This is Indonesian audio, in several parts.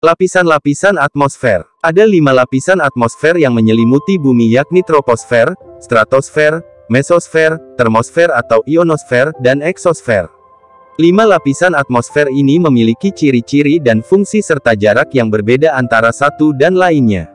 Lapisan-lapisan atmosfer. Ada 5 lapisan atmosfer yang menyelimuti bumi, yakni troposfer, stratosfer, mesosfer, termosfer atau ionosfer, dan eksosfer. 5 lapisan atmosfer ini memiliki ciri-ciri dan fungsi serta jarak yang berbeda antara satu dan lainnya.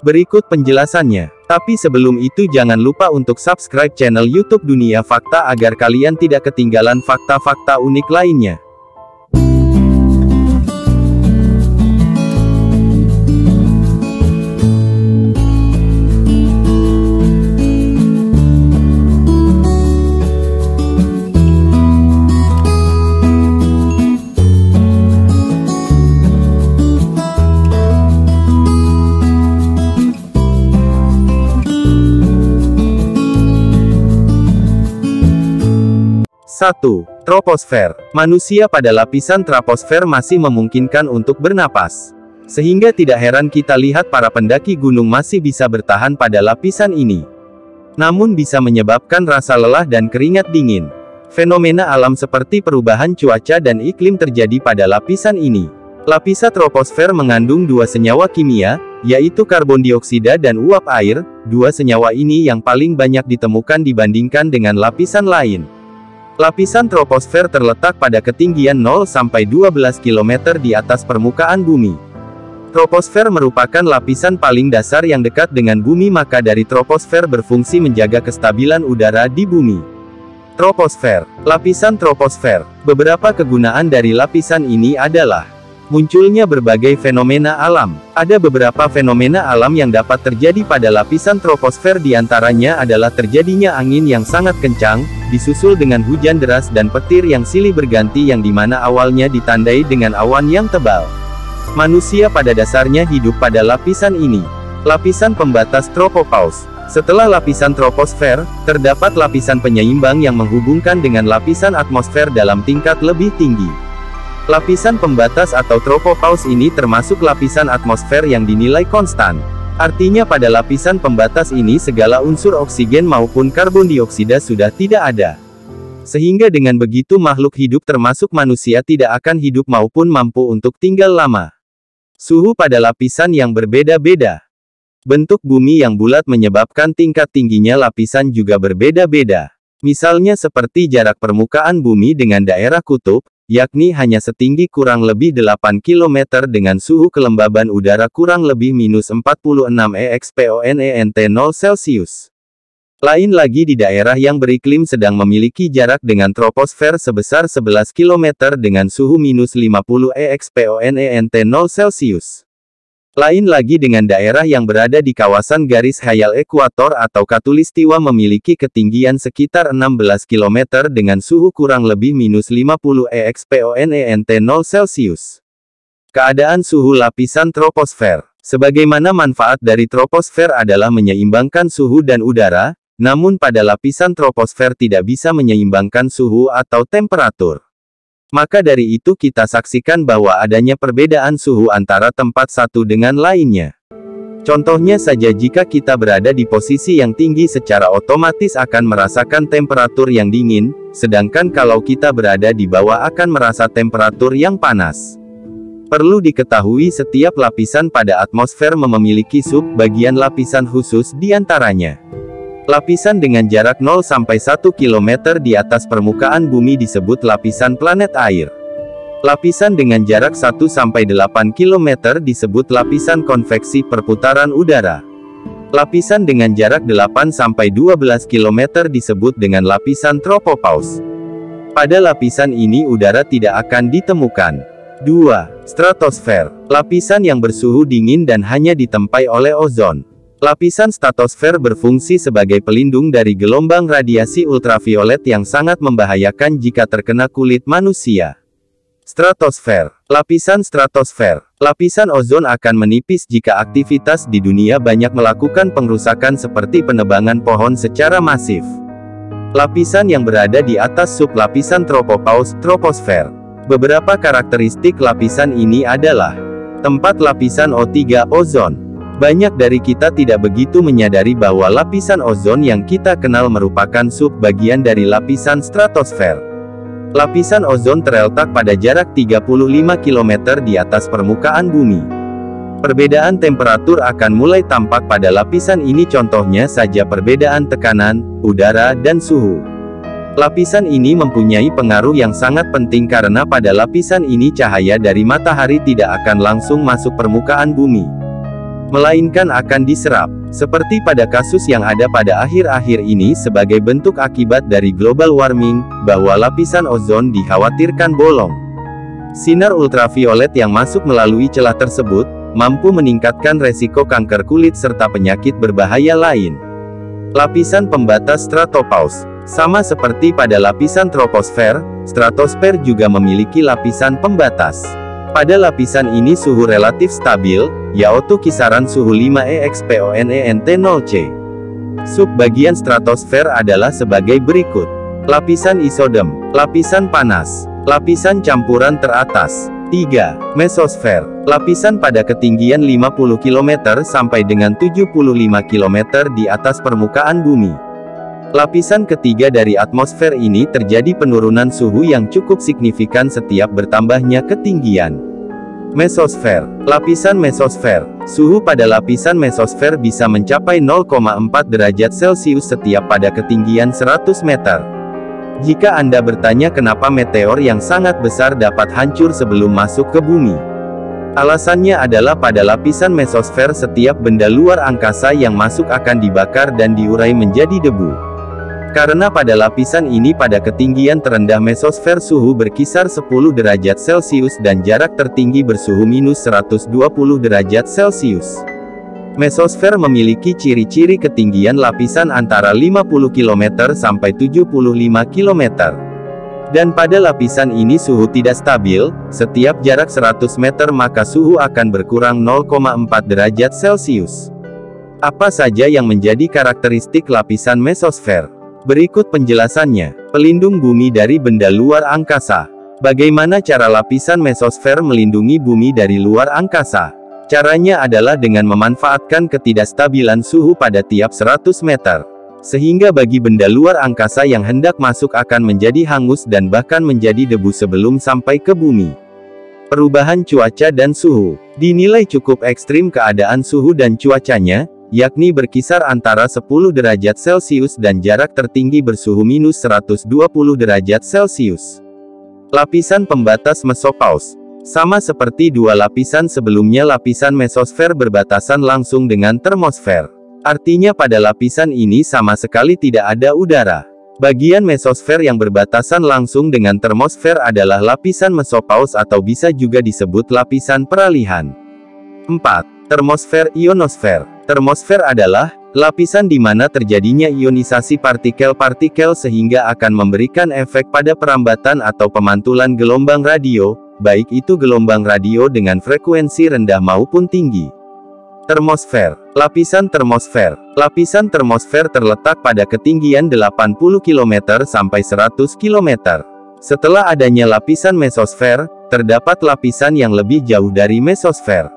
Berikut penjelasannya. Tapi sebelum itu jangan lupa untuk subscribe channel YouTube Dunia Fakta agar kalian tidak ketinggalan fakta-fakta unik lainnya. Satu. Troposfer. Manusia pada lapisan troposfer masih memungkinkan untuk bernapas. Sehingga tidak heran kita lihat para pendaki gunung masih bisa bertahan pada lapisan ini. Namun bisa menyebabkan rasa lelah dan keringat dingin. Fenomena alam seperti perubahan cuaca dan iklim terjadi pada lapisan ini. Lapisan troposfer mengandung 2 senyawa kimia, yaitu karbon dioksida dan uap air. 2 senyawa ini yang paling banyak ditemukan dibandingkan dengan lapisan lain. Lapisan troposfer terletak pada ketinggian 0-12 km di atas permukaan bumi. Troposfer merupakan lapisan paling dasar yang dekat dengan bumi, maka dari troposfer berfungsi menjaga kestabilan udara di bumi. Troposfer. Lapisan troposfer. Beberapa kegunaan dari lapisan ini adalah munculnya berbagai fenomena alam. Ada beberapa fenomena alam yang dapat terjadi pada lapisan troposfer, diantaranya adalah terjadinya angin yang sangat kencang, disusul dengan hujan deras dan petir yang silih berganti yang dimana awalnya ditandai dengan awan yang tebal. Manusia pada dasarnya hidup pada lapisan ini. Lapisan pembatas tropopause. Setelah lapisan troposfer, terdapat lapisan penyeimbang yang menghubungkan dengan lapisan atmosfer dalam tingkat lebih tinggi. Lapisan pembatas atau tropopause ini termasuk lapisan atmosfer yang dinilai konstan. Artinya pada lapisan pembatas ini segala unsur oksigen maupun karbon dioksida sudah tidak ada. Sehingga dengan begitu makhluk hidup termasuk manusia tidak akan hidup maupun mampu untuk tinggal lama. Suhu pada lapisan yang berbeda-beda. Bentuk bumi yang bulat menyebabkan tingkat tingginya lapisan juga berbeda-beda. Misalnya seperti jarak permukaan bumi dengan daerah kutub, yakni hanya setinggi kurang lebih 8 km dengan suhu kelembaban udara kurang lebih -46 exponent 0 Celcius. Lain lagi di daerah yang beriklim sedang memiliki jarak dengan troposfer sebesar 11 km dengan suhu -50 exponent 0 Celcius. Lain lagi dengan daerah yang berada di kawasan garis khayal ekuator atau khatulistiwa memiliki ketinggian sekitar 16 km dengan suhu kurang lebih -50 exponent 0 Celcius. Keadaan suhu lapisan troposfer. Sebagaimana manfaat dari troposfer adalah menyeimbangkan suhu dan udara, namun pada lapisan troposfer tidak bisa menyeimbangkan suhu atau temperatur. Maka dari itu kita saksikan bahwa adanya perbedaan suhu antara tempat satu dengan lainnya. Contohnya saja jika kita berada di posisi yang tinggi secara otomatis akan merasakan temperatur yang dingin, sedangkan kalau kita berada di bawah akan merasa temperatur yang panas. Perlu diketahui setiap lapisan pada atmosfer memiliki sub-bagian lapisan khusus diantaranya. Lapisan dengan jarak 0-1 km di atas permukaan bumi disebut lapisan planet air. Lapisan dengan jarak 1-8 km disebut lapisan konveksi perputaran udara. Lapisan dengan jarak 8-12 km disebut dengan lapisan tropopause. Pada lapisan ini udara tidak akan ditemukan. 2. Stratosfer. Lapisan yang bersuhu dingin dan hanya ditempai oleh ozon. Lapisan stratosfer berfungsi sebagai pelindung dari gelombang radiasi ultraviolet yang sangat membahayakan jika terkena kulit manusia. Stratosfer. Lapisan stratosfer. Lapisan ozon akan menipis jika aktivitas di dunia banyak melakukan pengrusakan seperti penebangan pohon secara masif. Lapisan yang berada di atas sub-lapisan tropopause, troposfer. Beberapa karakteristik lapisan ini adalah tempat lapisan O3, ozon. Banyak dari kita tidak begitu menyadari bahwa lapisan ozon yang kita kenal merupakan sub-bagian dari lapisan stratosfer. Lapisan ozon terletak pada jarak 35 km di atas permukaan bumi. Perbedaan temperatur akan mulai tampak pada lapisan ini, contohnya saja perbedaan tekanan udara dan suhu. Lapisan ini mempunyai pengaruh yang sangat penting karena pada lapisan ini cahaya dari matahari tidak akan langsung masuk permukaan bumi, melainkan akan diserap, seperti pada kasus yang ada pada akhir-akhir ini sebagai bentuk akibat dari global warming, bahwa lapisan ozon dikhawatirkan bolong. Sinar ultraviolet yang masuk melalui celah tersebut, mampu meningkatkan resiko kanker kulit serta penyakit berbahaya lain. Lapisan pembatas stratopause. Sama seperti pada lapisan troposfer, stratosfer juga memiliki lapisan pembatas. Pada lapisan ini suhu relatif stabil, yaitu kisaran suhu 5 exponent0C. Subbagian stratosfer adalah sebagai berikut. Lapisan isodem, lapisan panas, lapisan campuran teratas. 3. Mesosfer, lapisan pada ketinggian 50 km sampai dengan 75 km di atas permukaan bumi. Lapisan ketiga dari atmosfer ini terjadi penurunan suhu yang cukup signifikan setiap bertambahnya ketinggian. Mesosfer, lapisan mesosfer, suhu pada lapisan mesosfer bisa mencapai 0,4 derajat Celcius setiap pada ketinggian 100 meter. Jika Anda bertanya kenapa meteor yang sangat besar dapat hancur sebelum masuk ke bumi, alasannya adalah pada lapisan mesosfer setiap benda luar angkasa yang masuk akan dibakar dan diurai menjadi debu. Karena pada lapisan ini pada ketinggian terendah mesosfer suhu berkisar 10 derajat Celcius dan jarak tertinggi bersuhu minus 120 derajat Celcius. Mesosfer memiliki ciri-ciri ketinggian lapisan antara 50 km sampai 75 km. Dan pada lapisan ini suhu tidak stabil, setiap jarak 100 meter maka suhu akan berkurang 0,4 derajat Celcius. Apa saja yang menjadi karakteristik lapisan mesosfer? Berikut penjelasannya. Pelindung bumi dari benda luar angkasa. Bagaimana cara lapisan mesosfer melindungi bumi dari luar angkasa? Caranya adalah dengan memanfaatkan ketidakstabilan suhu pada tiap 100 meter. Sehingga bagi benda luar angkasa yang hendak masuk akan menjadi hangus dan bahkan menjadi debu sebelum sampai ke bumi. Perubahan cuaca dan suhu. Dinilai cukup ekstrim keadaan suhu dan cuacanya, yakni berkisar antara 10 derajat Celcius dan jarak tertinggi bersuhu minus 120 derajat Celcius. Lapisan pembatas mesopause. Sama seperti dua lapisan sebelumnya, lapisan mesosfer berbatasan langsung dengan termosfer. Artinya pada lapisan ini sama sekali tidak ada udara. Bagian mesosfer yang berbatasan langsung dengan termosfer adalah lapisan mesopause atau bisa juga disebut lapisan peralihan. 4. Termosfer ionosfer. Termosfer adalah lapisan di mana terjadinya ionisasi partikel-partikel sehingga akan memberikan efek pada perambatan atau pemantulan gelombang radio, baik itu gelombang radio dengan frekuensi rendah maupun tinggi. Termosfer. Lapisan termosfer. Lapisan termosfer terletak pada ketinggian 80 km sampai 100 km. Setelah adanya lapisan mesosfer, terdapat lapisan yang lebih jauh dari mesosfer.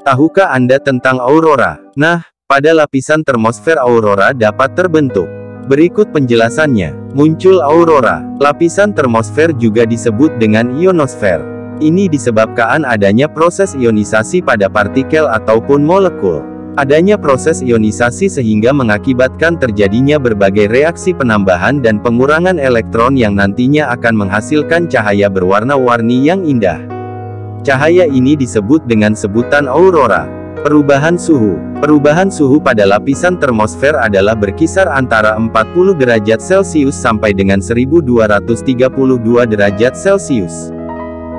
Tahukah Anda tentang aurora? Nah, pada lapisan termosfer aurora dapat terbentuk. Berikut penjelasannya. Muncul aurora. Lapisan termosfer juga disebut dengan ionosfer. Ini disebabkan adanya proses ionisasi pada partikel ataupun molekul. Adanya proses ionisasi sehingga mengakibatkan terjadinya berbagai reaksi penambahan dan pengurangan elektron yang nantinya akan menghasilkan cahaya berwarna-warni yang indah. Cahaya ini disebut dengan sebutan aurora. Perubahan suhu. Perubahan suhu pada lapisan termosfer adalah berkisar antara 40 derajat Celcius sampai dengan 1232 derajat Celcius.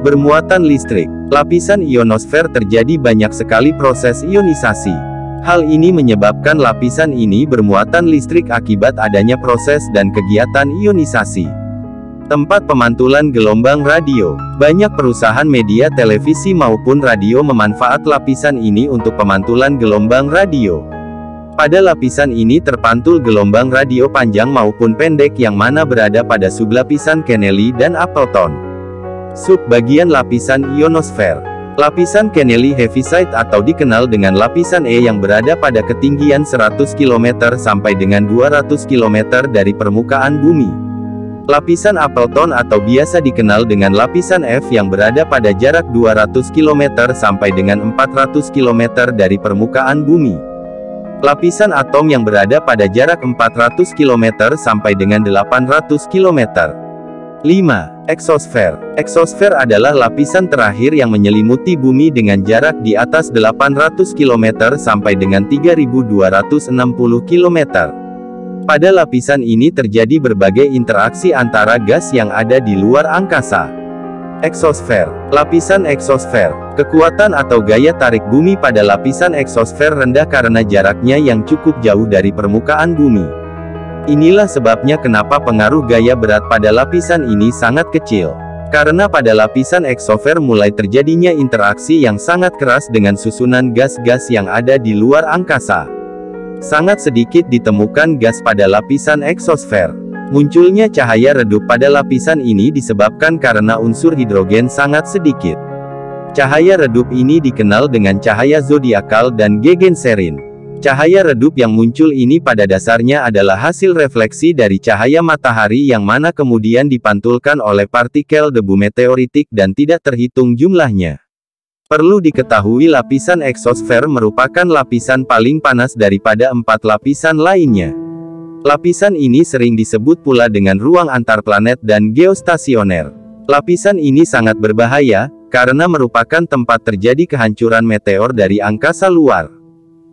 Bermuatan listrik. Lapisan ionosfer terjadi banyak sekali proses ionisasi. Hal ini menyebabkan lapisan ini bermuatan listrik akibat adanya proses dan kegiatan ionisasi. Tempat pemantulan gelombang radio. Banyak perusahaan media televisi maupun radio memanfaat lapisan ini untuk pemantulan gelombang radio. Pada lapisan ini terpantul gelombang radio panjang maupun pendek yang mana berada pada sublapisan Kennelly dan Appleton. Subbagian lapisan ionosfer. Lapisan Kennelly Heaviside atau dikenal dengan lapisan E yang berada pada ketinggian 100 km sampai dengan 200 km dari permukaan bumi. Lapisan Appleton atau biasa dikenal dengan lapisan F yang berada pada jarak 200 km sampai dengan 400 km dari permukaan bumi. Lapisan atom yang berada pada jarak 400 km sampai dengan 800 km. 5. Eksosfer. Eksosfer adalah lapisan terakhir yang menyelimuti bumi dengan jarak di atas 800 km sampai dengan 3260 km. Pada lapisan ini terjadi berbagai interaksi antara gas yang ada di luar angkasa. Eksosfer. Lapisan eksosfer. Kekuatan atau gaya tarik bumi pada lapisan eksosfer rendah karena jaraknya yang cukup jauh dari permukaan bumi. Inilah sebabnya kenapa pengaruh gaya berat pada lapisan ini sangat kecil. Karena pada lapisan eksosfer mulai terjadinya interaksi yang sangat keras dengan susunan gas-gas yang ada di luar angkasa. Sangat sedikit ditemukan gas pada lapisan eksosfer. Munculnya cahaya redup pada lapisan ini disebabkan karena unsur hidrogen sangat sedikit. Cahaya redup ini dikenal dengan cahaya zodiakal dan Gegenserin. Cahaya redup yang muncul ini pada dasarnya adalah hasil refleksi dari cahaya matahari yang mana kemudian dipantulkan oleh partikel debu meteoritik dan tidak terhitung jumlahnya. Perlu diketahui lapisan eksosfer merupakan lapisan paling panas daripada 4 lapisan lainnya. Lapisan ini sering disebut pula dengan ruang antar planet dan geostasioner. Lapisan ini sangat berbahaya, karena merupakan tempat terjadi kehancuran meteor dari angkasa luar.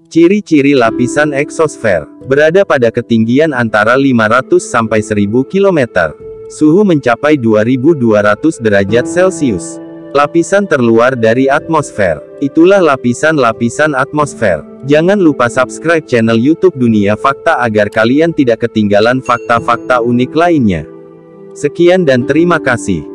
Ciri-ciri lapisan eksosfer. Berada pada ketinggian antara 500 sampai 1000 km. Suhu mencapai 2200 derajat Celcius. Lapisan terluar dari atmosfer. Itulah lapisan-lapisan atmosfer. Jangan lupa subscribe channel YouTube Dunia Fakta agar kalian tidak ketinggalan fakta-fakta unik lainnya. Sekian dan terima kasih.